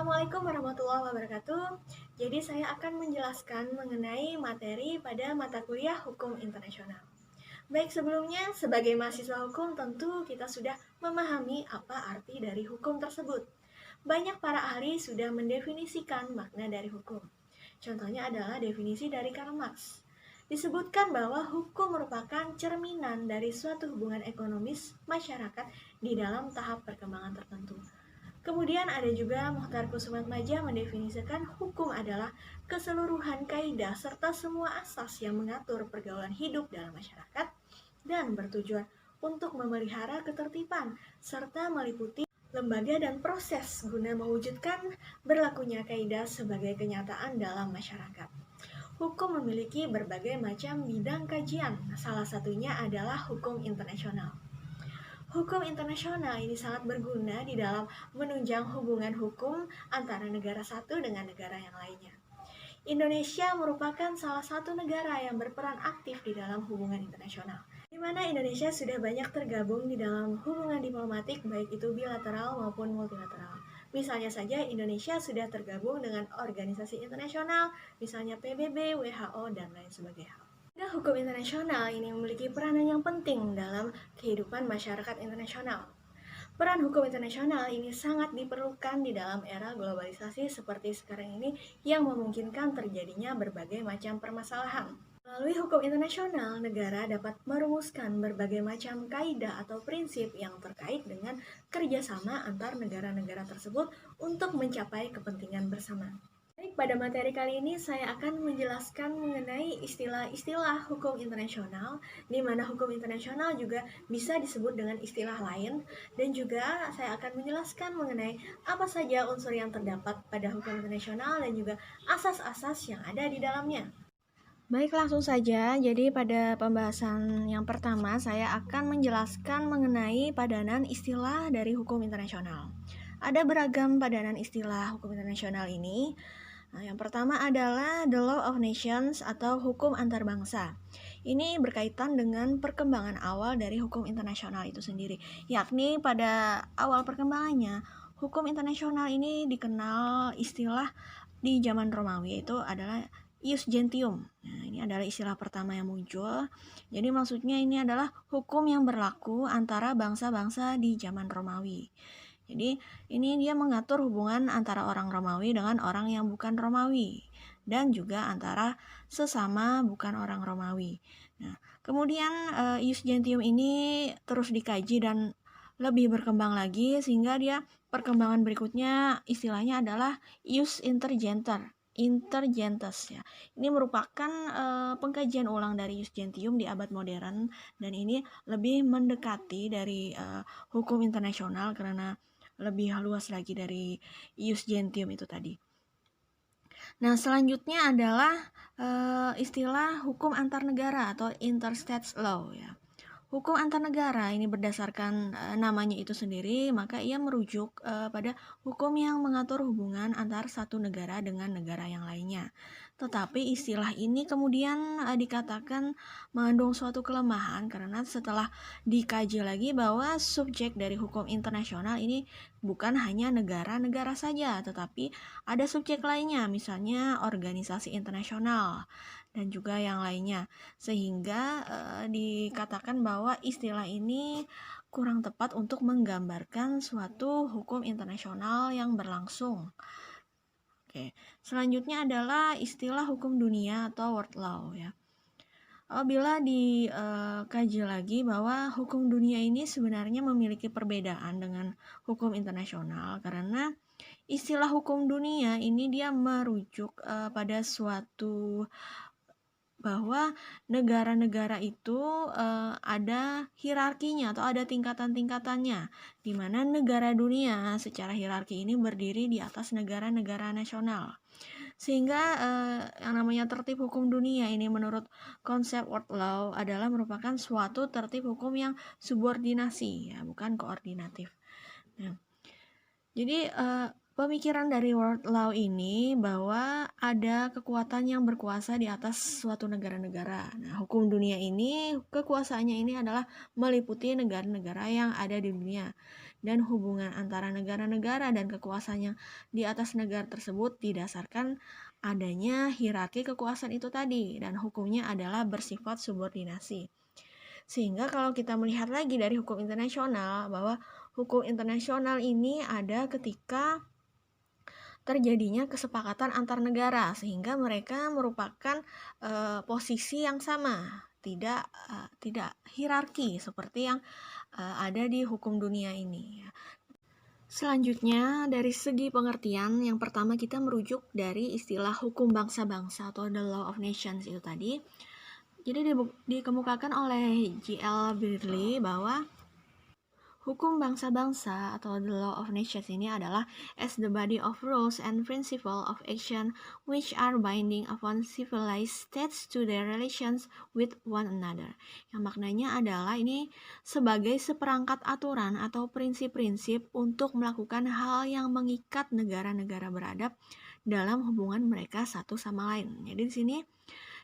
Assalamualaikum warahmatullahi wabarakatuh. Jadi saya akan menjelaskan mengenai materi pada mata kuliah Hukum Internasional. Baik, sebelumnya sebagai mahasiswa hukum tentu kita sudah memahami apa arti dari hukum tersebut. Banyak para ahli sudah mendefinisikan makna dari hukum. Contohnya adalah definisi dari Karl Marx. Disebutkan bahwa hukum merupakan cerminan dari suatu hubungan ekonomis masyarakat di dalam tahap perkembangan tertentu. Kemudian ada juga Muhtar Kusumatmaja mendefinisikan hukum adalah keseluruhan kaidah serta semua asas yang mengatur pergaulan hidup dalam masyarakat dan bertujuan untuk memelihara ketertiban serta meliputi lembaga dan proses guna mewujudkan berlakunya kaidah sebagai kenyataan dalam masyarakat. Hukum memiliki berbagai macam bidang kajian, salah satunya adalah hukum internasional. Hukum internasional ini sangat berguna di dalam menunjang hubungan hukum antara negara satu dengan negara yang lainnya. Indonesia merupakan salah satu negara yang berperan aktif di dalam hubungan internasional, di mana Indonesia sudah banyak tergabung di dalam hubungan diplomatik baik itu bilateral maupun multilateral. Misalnya saja Indonesia sudah tergabung dengan organisasi internasional, misalnya PBB, WHO, dan lain sebagainya. Hukum internasional ini memiliki peranan yang penting dalam kehidupan masyarakat internasional. Peran hukum internasional ini sangat diperlukan di dalam era globalisasi seperti sekarang ini yang memungkinkan terjadinya berbagai macam permasalahan. Melalui hukum internasional, negara dapat merumuskan berbagai macam kaidah atau prinsip yang terkait dengan kerjasama antar negara-negara tersebut untuk mencapai kepentingan bersama. Baik, pada materi kali ini saya akan menjelaskan mengenai istilah-istilah hukum internasional, di mana hukum internasional juga bisa disebut dengan istilah lain, dan juga saya akan menjelaskan mengenai apa saja unsur yang terdapat pada hukum internasional dan juga asas-asas yang ada di dalamnya. Baik, langsung saja. Jadi pada pembahasan yang pertama saya akan menjelaskan mengenai padanan istilah dari hukum internasional. Ada beragam padanan istilah hukum internasional ini. Yang pertama adalah The Law of Nations atau hukum antar bangsa. Ini berkaitan dengan perkembangan awal dari hukum internasional itu sendiri, yakni pada awal perkembangannya, hukum internasional ini dikenal istilah di zaman Romawi, yaitu adalah ius gentium. Nah, ini adalah istilah pertama yang muncul. Jadi maksudnya ini adalah hukum yang berlaku antara bangsa-bangsa di zaman Romawi. Jadi ini dia mengatur hubungan antara orang Romawi dengan orang yang bukan Romawi dan juga antara sesama bukan orang Romawi. Nah, kemudian ius gentium ini terus dikaji dan lebih berkembang lagi sehingga dia perkembangan berikutnya istilahnya adalah ius intergentes ya. Ini merupakan pengkajian ulang dari ius gentium di abad modern dan ini lebih mendekati dari hukum internasional karena lebih luas lagi dari ius gentium itu tadi. Nah, selanjutnya adalah istilah hukum antar negara atau interstates law ya. Hukum antar negara ini berdasarkan namanya itu sendiri, maka ia merujuk pada hukum yang mengatur hubungan antar satu negara dengan negara yang lainnya. Tetapi istilah ini kemudian dikatakan mengandung suatu kelemahan karena setelah dikaji lagi bahwa subjek dari hukum internasional ini bukan hanya negara-negara saja, tetapi ada subjek lainnya, misalnya organisasi internasional dan juga yang lainnya, sehingga dikatakan bahwa istilah ini kurang tepat untuk menggambarkan suatu hukum internasional yang berlangsung. Oke, selanjutnya adalah istilah hukum dunia atau world law ya. Apabila dikaji lagi bahwa hukum dunia ini sebenarnya memiliki perbedaan dengan hukum internasional karena istilah hukum dunia ini dia merujuk pada suatu bahwa negara-negara itu ada hierarkinya atau ada tingkatan-tingkatannya, di mana negara dunia secara hierarki ini berdiri di atas negara-negara nasional. Sehingga yang namanya tertib hukum dunia ini menurut konsep world law adalah merupakan suatu tertib hukum yang subordinasi, ya, bukan koordinatif. Nah, jadi pemikiran dari world law ini bahwa ada kekuatan yang berkuasa di atas suatu negara-negara. Nah, hukum dunia ini kekuasaannya ini adalah meliputi negara-negara yang ada di dunia. dan hubungan antara negara-negara dan kekuasaannya di atas negara tersebut didasarkan adanya hierarki kekuasaan itu tadi, dan hukumnya adalah bersifat subordinasi. Sehingga kalau kita melihat lagi dari hukum internasional, bahwa hukum internasional ini ada ketika terjadinya kesepakatan antar negara, sehingga mereka merupakan posisi yang sama, tidak hierarki seperti yang ada di hukum dunia ini. Selanjutnya, dari segi pengertian, yang pertama kita merujuk dari istilah hukum bangsa-bangsa atau the law of nations itu tadi. Jadi dikemukakan oleh J.L. Birley bahwa hukum bangsa-bangsa atau the law of nations ini adalah as the body of rules and principle of action which are binding upon civilized states to their relations with one another. Yang maknanya adalah ini sebagai seperangkat aturan atau prinsip-prinsip untuk melakukan hal yang mengikat negara-negara beradab dalam hubungan mereka satu sama lain. Jadi di sini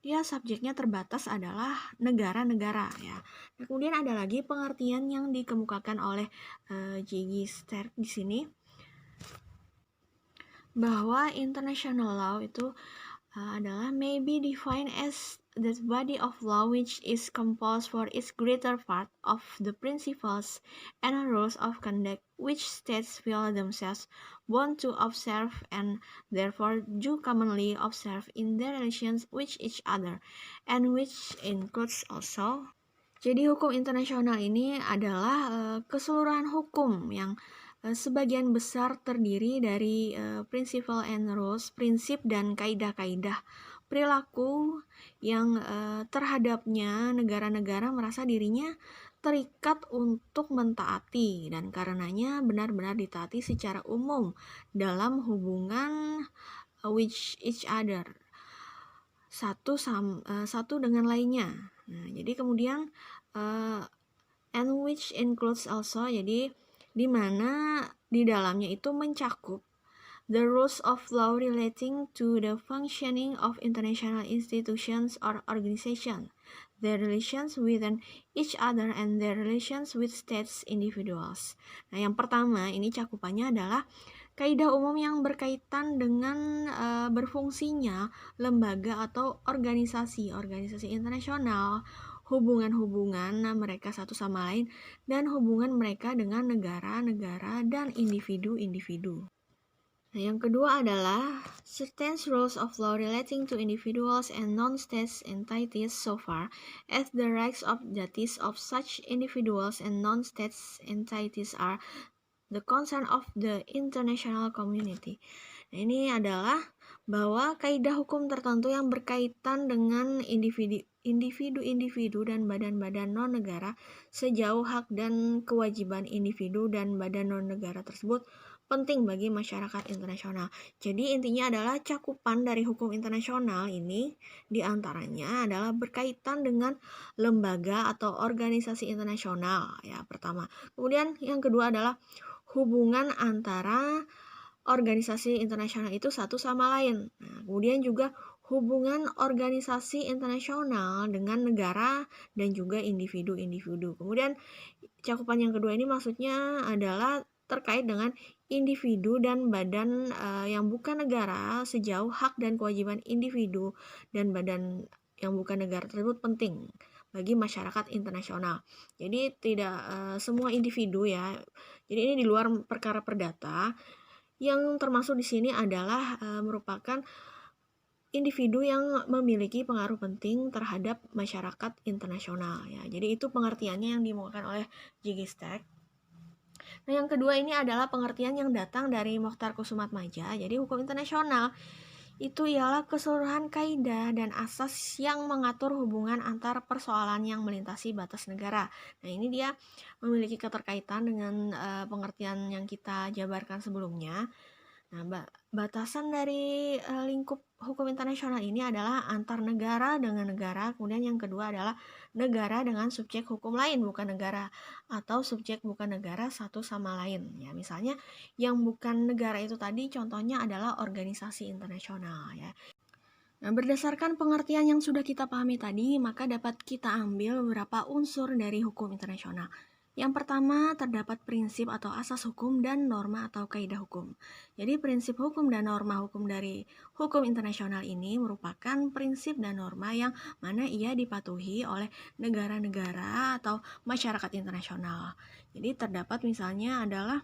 dia subjeknya terbatas adalah negara-negara ya. Nah, kemudian ada lagi pengertian yang dikemukakan oleh J.G. Sterk di sini, bahwa international law itu adalah may be defined as the body of law which is composed for its greater part of the principles and rules of conduct which states feel themselves bound to observe and therefore do commonly observe in their relations with each other, and which includes also. Jadi hukum internasional ini adalah keseluruhan hukum yang sebagian besar terdiri dari principle and rules, prinsip dan kaidah-kaidah perilaku yang terhadapnya negara-negara merasa dirinya terikat untuk mentaati, dan karenanya benar-benar ditaati secara umum dalam hubungan with each other, satu dengan lainnya. Nah, jadi kemudian and which includes also, jadi di mana di dalamnya itu mencakup the rules of law relating to the functioning of international institutions or organizations, their relations within each other, and their relations with states individuals. Nah, yang pertama ini cakupannya adalah kaidah umum yang berkaitan dengan berfungsinya lembaga atau organisasi internasional, hubungan-hubungan mereka satu sama lain, dan hubungan mereka dengan negara-negara dan individu-individu. Nah, yang kedua adalah certain rules of law relating to individuals and non-state entities so far as the rights of justice of such individuals and non-state entities are the concern of the international community. Nah, ini adalah bahwa kaidah hukum tertentu yang berkaitan dengan individu-individu dan badan-badan non-negara sejauh hak dan kewajiban individu dan badan non-negara tersebut penting bagi masyarakat internasional. Jadi intinya adalah cakupan dari hukum internasional ini diantaranya adalah berkaitan dengan lembaga atau organisasi internasional ya, pertama. Kemudian yang kedua adalah hubungan antara organisasi internasional itu satu sama lain. Nah, kemudian juga hubungan organisasi internasional dengan negara dan juga individu-individu. Kemudian cakupan yang kedua ini maksudnya adalah terkait dengan individu dan badan yang bukan negara sejauh hak dan kewajiban individu dan badan yang bukan negara tersebut penting bagi masyarakat internasional. Jadi tidak semua individu ya. Jadi ini di luar perkara perdata. Yang termasuk di sini adalah merupakan individu yang memiliki pengaruh penting terhadap masyarakat internasional ya. Jadi itu pengertiannya yang dimuatkan oleh J.G. Sterk. Nah, yang kedua ini adalah pengertian yang datang dari Mokhtar Kusumatmaja. Jadi hukum internasional itu ialah keseluruhan kaidah dan asas yang mengatur hubungan antar persoalan yang melintasi batas negara. Nah, ini dia memiliki keterkaitan dengan pengertian yang kita jabarkan sebelumnya. Nah, batasan dari lingkup hukum internasional ini adalah antar negara dengan negara. Kemudian yang kedua adalah negara dengan subjek hukum lain bukan negara, atau subjek bukan negara satu sama lain. Ya, misalnya yang bukan negara itu tadi contohnya adalah organisasi internasional ya. Nah, berdasarkan pengertian yang sudah kita pahami tadi, maka dapat kita ambil beberapa unsur dari hukum internasional. Yang pertama, terdapat prinsip atau asas hukum dan norma atau kaidah hukum. Jadi prinsip hukum dan norma hukum dari hukum internasional ini merupakan prinsip dan norma yang mana ia dipatuhi oleh negara-negara atau masyarakat internasional. Jadi terdapat misalnya adalah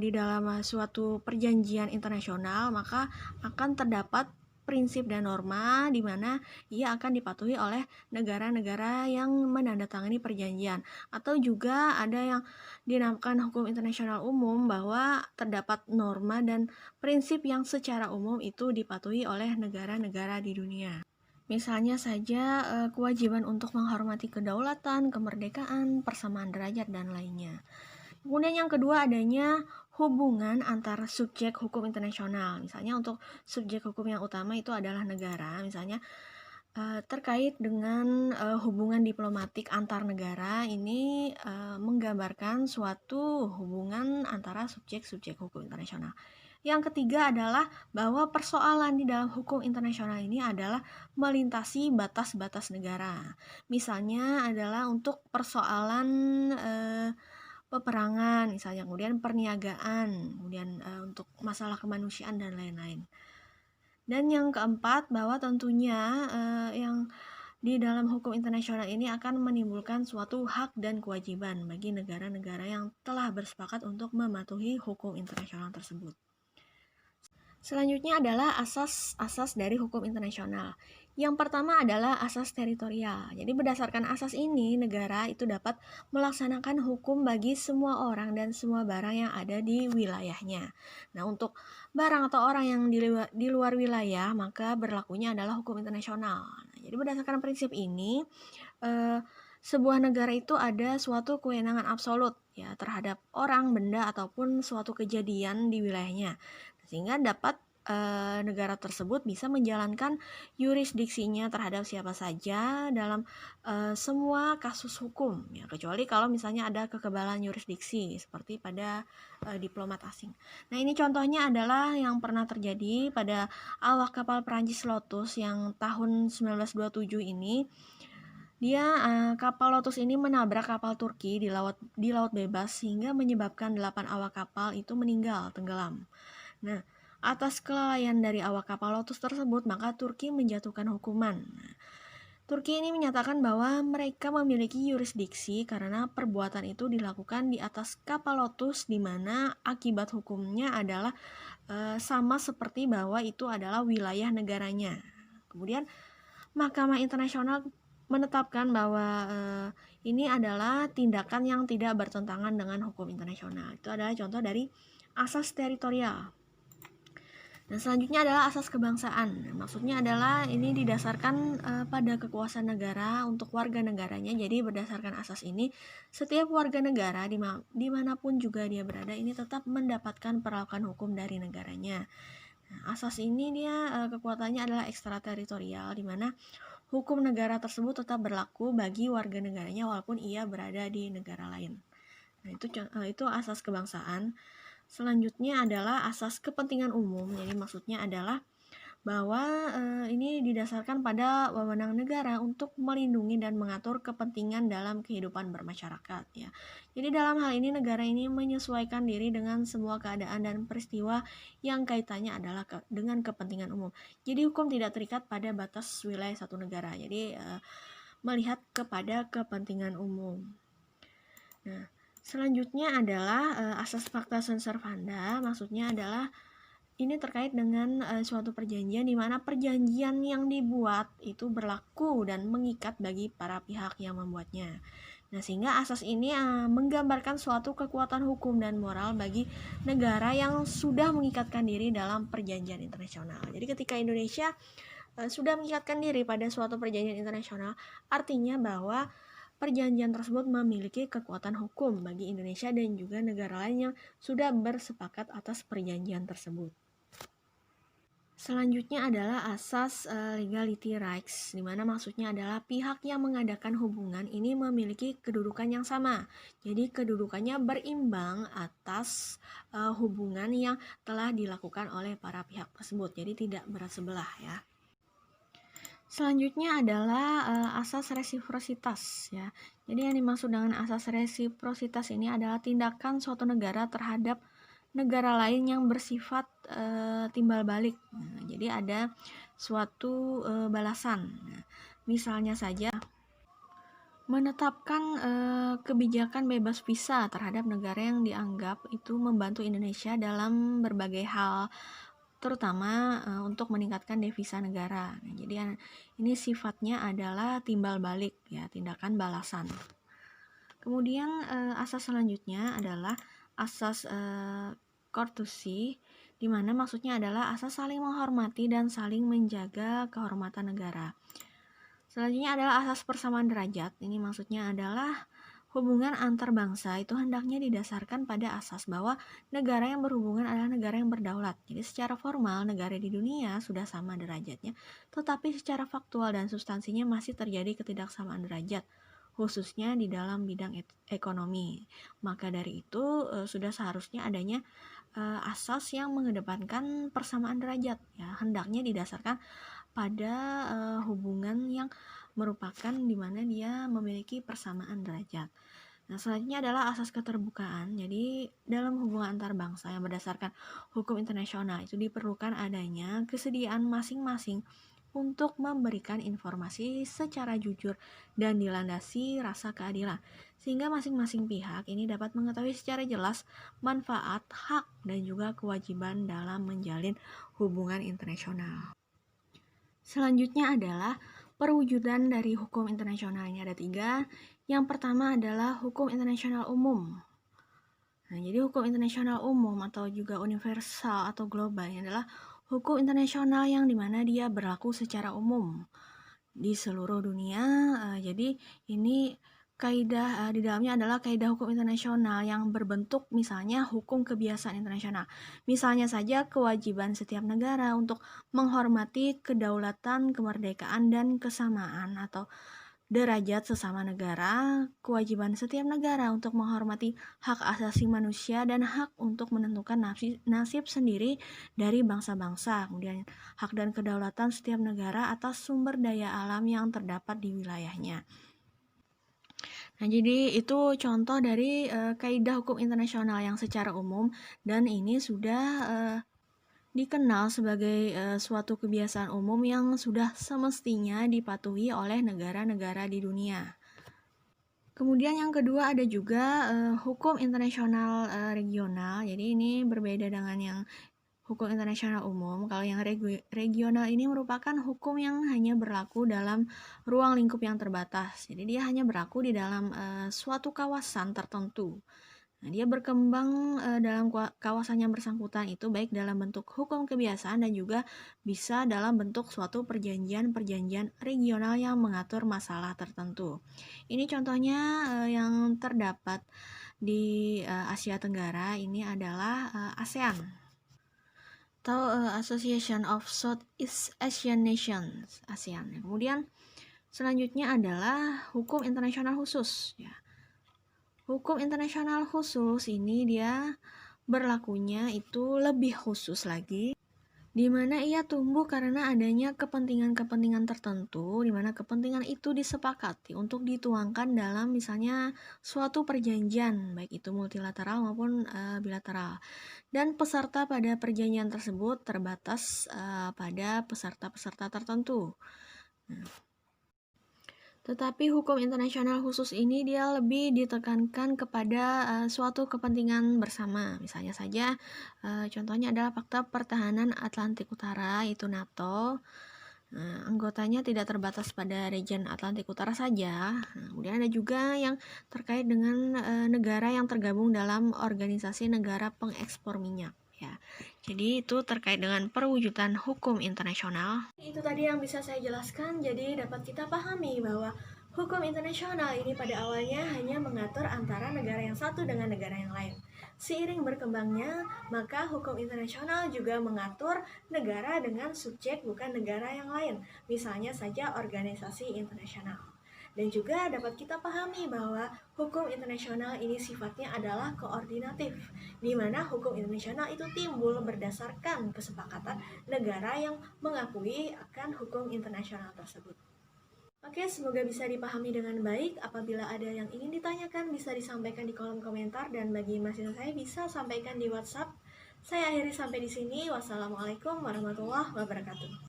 di dalam suatu perjanjian internasional maka akan terdapat prinsip dan norma di mana ia akan dipatuhi oleh negara-negara yang menandatangani perjanjian, atau juga ada yang dinamakan hukum internasional umum bahwa terdapat norma dan prinsip yang secara umum itu dipatuhi oleh negara-negara di dunia. Misalnya saja kewajiban untuk menghormati kedaulatan, kemerdekaan, persamaan derajat, dan lainnya. Kemudian yang kedua adanya hubungan antara subjek hukum internasional. Misalnya untuk subjek hukum yang utama itu adalah negara, misalnya terkait dengan hubungan diplomatik antar negara ini menggambarkan suatu hubungan antara subjek-subjek hukum internasional. Yang ketiga adalah bahwa persoalan di dalam hukum internasional ini adalah melintasi batas-batas negara. Misalnya adalah untuk persoalan peperangan misalnya, kemudian perniagaan, kemudian untuk masalah kemanusiaan dan lain-lain. Dan yang keempat bahwa tentunya yang di dalam hukum internasional ini akan menimbulkan suatu hak dan kewajiban bagi negara-negara yang telah bersepakat untuk mematuhi hukum internasional tersebut. Selanjutnya adalah asas-asas dari hukum internasional. Yang pertama adalah asas teritorial. Jadi berdasarkan asas ini, negara itu dapat melaksanakan hukum bagi semua orang dan semua barang yang ada di wilayahnya. Nah, untuk barang atau orang yang di luar wilayah, maka berlakunya adalah hukum internasional. Nah, jadi berdasarkan prinsip ini, sebuah negara itu ada suatu kewenangan absolut ya terhadap orang, benda, ataupun suatu kejadian di wilayahnya. Sehingga dapat negara tersebut bisa menjalankan yurisdiksinya terhadap siapa saja dalam semua kasus hukum ya, kecuali kalau misalnya ada kekebalan yurisdiksi seperti pada diplomat asing. Nah, ini contohnya adalah yang pernah terjadi pada awak kapal Perancis Lotus yang tahun 1927 ini. Dia kapal Lotus ini menabrak kapal Turki di laut bebas sehingga menyebabkan 8 awak kapal itu meninggal tenggelam. Nah, atas kelalaian dari awak kapal Lotus tersebut, maka Turki menjatuhkan hukuman. Nah, Turki ini menyatakan bahwa mereka memiliki yurisdiksi karena perbuatan itu dilakukan di atas kapal Lotus, di mana akibat hukumnya adalah sama seperti bahwa itu adalah wilayah negaranya. Kemudian Mahkamah Internasional menetapkan bahwa ini adalah tindakan yang tidak bertentangan dengan hukum internasional. Itu adalah contoh dari asas teritorial. Dan selanjutnya adalah asas kebangsaan. Maksudnya adalah ini didasarkan pada kekuasaan negara untuk warga negaranya. Jadi berdasarkan asas ini, setiap warga negara dimanapun juga dia berada ini tetap mendapatkan perlakuan hukum dari negaranya. Nah, asas ini dia kekuatannya adalah ekstrateritorial, di mana hukum negara tersebut tetap berlaku bagi warga negaranya walaupun ia berada di negara lain. Nah, itu asas kebangsaan. Selanjutnya adalah asas kepentingan umum. Jadi maksudnya adalah bahwa ini didasarkan pada wewenang negara untuk melindungi dan mengatur kepentingan dalam kehidupan bermasyarakat ya. Jadi dalam hal ini negara ini menyesuaikan diri dengan semua keadaan dan peristiwa yang kaitannya adalah dengan kepentingan umum. Jadi hukum tidak terikat pada batas wilayah satu negara. Jadi melihat kepada kepentingan umum. Nah, selanjutnya adalah asas pacta sunt servanda. Maksudnya adalah ini terkait dengan suatu perjanjian di mana perjanjian yang dibuat itu berlaku dan mengikat bagi para pihak yang membuatnya. Nah, sehingga asas ini menggambarkan suatu kekuatan hukum dan moral bagi negara yang sudah mengikatkan diri dalam perjanjian internasional. Jadi ketika Indonesia sudah mengikatkan diri pada suatu perjanjian internasional, artinya bahwa perjanjian tersebut memiliki kekuatan hukum bagi Indonesia dan juga negara lain yang sudah bersepakat atas perjanjian tersebut. Selanjutnya adalah asas legality rights, di mana maksudnya adalah pihak yang mengadakan hubungan ini memiliki kedudukan yang sama. Jadi kedudukannya berimbang atas hubungan yang telah dilakukan oleh para pihak tersebut. Jadi tidak berat sebelah ya. Selanjutnya adalah asas resiprositas ya. Jadi yang dimaksud dengan asas resiprositas ini adalah tindakan suatu negara terhadap negara lain yang bersifat timbal balik. Nah, jadi ada suatu balasan. Nah, misalnya saja menetapkan kebijakan bebas visa terhadap negara yang dianggap itu membantu Indonesia dalam berbagai hal, terutama untuk meningkatkan devisa negara. Nah, jadi ini sifatnya adalah timbal balik ya, tindakan balasan. Kemudian asas selanjutnya adalah asas courtesy, di mana maksudnya adalah asas saling menghormati dan saling menjaga kehormatan negara. Selanjutnya adalah asas persamaan derajat. Ini maksudnya adalah hubungan antar bangsa itu hendaknya didasarkan pada asas bahwa negara yang berhubungan adalah negara yang berdaulat. Jadi secara formal negara di dunia sudah sama derajatnya, tetapi secara faktual dan substansinya masih terjadi ketidaksamaan derajat, khususnya di dalam bidang ekonomi. Maka dari itu sudah seharusnya adanya asas yang mengedepankan persamaan derajat ya, hendaknya didasarkan pada hubungan yang merupakan di mana dia memiliki persamaan derajat. Nah, selanjutnya adalah asas keterbukaan. Jadi, dalam hubungan antar bangsa yang berdasarkan hukum internasional itu diperlukan adanya kesediaan masing-masing untuk memberikan informasi secara jujur dan dilandasi rasa keadilan, sehingga masing-masing pihak ini dapat mengetahui secara jelas manfaat, hak, dan juga kewajiban dalam menjalin hubungan internasional. Selanjutnya adalah perwujudan dari hukum internasional. Ini ada 3. Yang pertama adalah hukum internasional umum. Nah, jadi hukum internasional umum atau juga universal atau global ini adalah hukum internasional yang dimana dia berlaku secara umum di seluruh dunia. Jadi ini kaidah di dalamnya adalah kaidah hukum internasional yang berbentuk misalnya hukum kebiasaan internasional. Misalnya saja kewajiban setiap negara untuk menghormati kedaulatan, kemerdekaan, dan kesamaan atau derajat sesama negara, kewajiban setiap negara untuk menghormati hak asasi manusia dan hak untuk menentukan nasib sendiri dari bangsa-bangsa, kemudian hak dan kedaulatan setiap negara atas sumber daya alam yang terdapat di wilayahnya. Nah, jadi itu contoh dari kaidah hukum internasional yang secara umum dan ini sudah dikenal sebagai suatu kebiasaan umum yang sudah semestinya dipatuhi oleh negara-negara di dunia. Kemudian yang kedua ada juga hukum internasional regional. Jadi ini berbeda dengan yang hukum internasional umum. Kalau yang regional ini merupakan hukum yang hanya berlaku dalam ruang lingkup yang terbatas. Jadi dia hanya berlaku di dalam suatu kawasan tertentu. Nah, dia berkembang dalam kawasan yang bersangkutan itu baik dalam bentuk hukum kebiasaan dan juga bisa dalam bentuk suatu perjanjian-perjanjian regional yang mengatur masalah tertentu. Ini contohnya yang terdapat di Asia Tenggara ini adalah ASEAN atau Association of Southeast Asian Nations, ASEAN. Kemudian selanjutnya adalah hukum internasional khusus ya. Hukum internasional khusus ini dia berlakunya itu lebih khusus lagi, di mana ia tumbuh karena adanya kepentingan-kepentingan tertentu, di mana kepentingan itu disepakati untuk dituangkan dalam misalnya suatu perjanjian, baik itu multilateral maupun bilateral. Dan peserta pada perjanjian tersebut terbatas pada peserta-peserta tertentu. Nah, tetapi hukum internasional khusus ini dia lebih ditekankan kepada suatu kepentingan bersama. Misalnya saja contohnya adalah Fakta Pertahanan Atlantik Utara, itu NATO. Anggotanya tidak terbatas pada region Atlantik Utara saja. Kemudian ada juga yang terkait dengan negara yang tergabung dalam organisasi negara pengekspor minyak. Ya, jadi itu terkait dengan perwujudan hukum internasional. Itu tadi yang bisa saya jelaskan, jadi dapat kita pahami bahwa hukum internasional ini pada awalnya hanya mengatur antara negara yang satu dengan negara yang lain. Seiring berkembangnya, maka hukum internasional juga mengatur negara dengan subjek bukan negara yang lain, misalnya saja organisasi internasional. Dan juga dapat kita pahami bahwa hukum internasional ini sifatnya adalah koordinatif, di mana hukum internasional itu timbul berdasarkan kesepakatan negara yang mengakui akan hukum internasional tersebut. Oke, semoga bisa dipahami dengan baik. Apabila ada yang ingin ditanyakan, bisa disampaikan di kolom komentar, dan bagi mahasiswa saya bisa sampaikan di WhatsApp. Saya akhiri sampai di sini. Wassalamualaikum warahmatullahi wabarakatuh.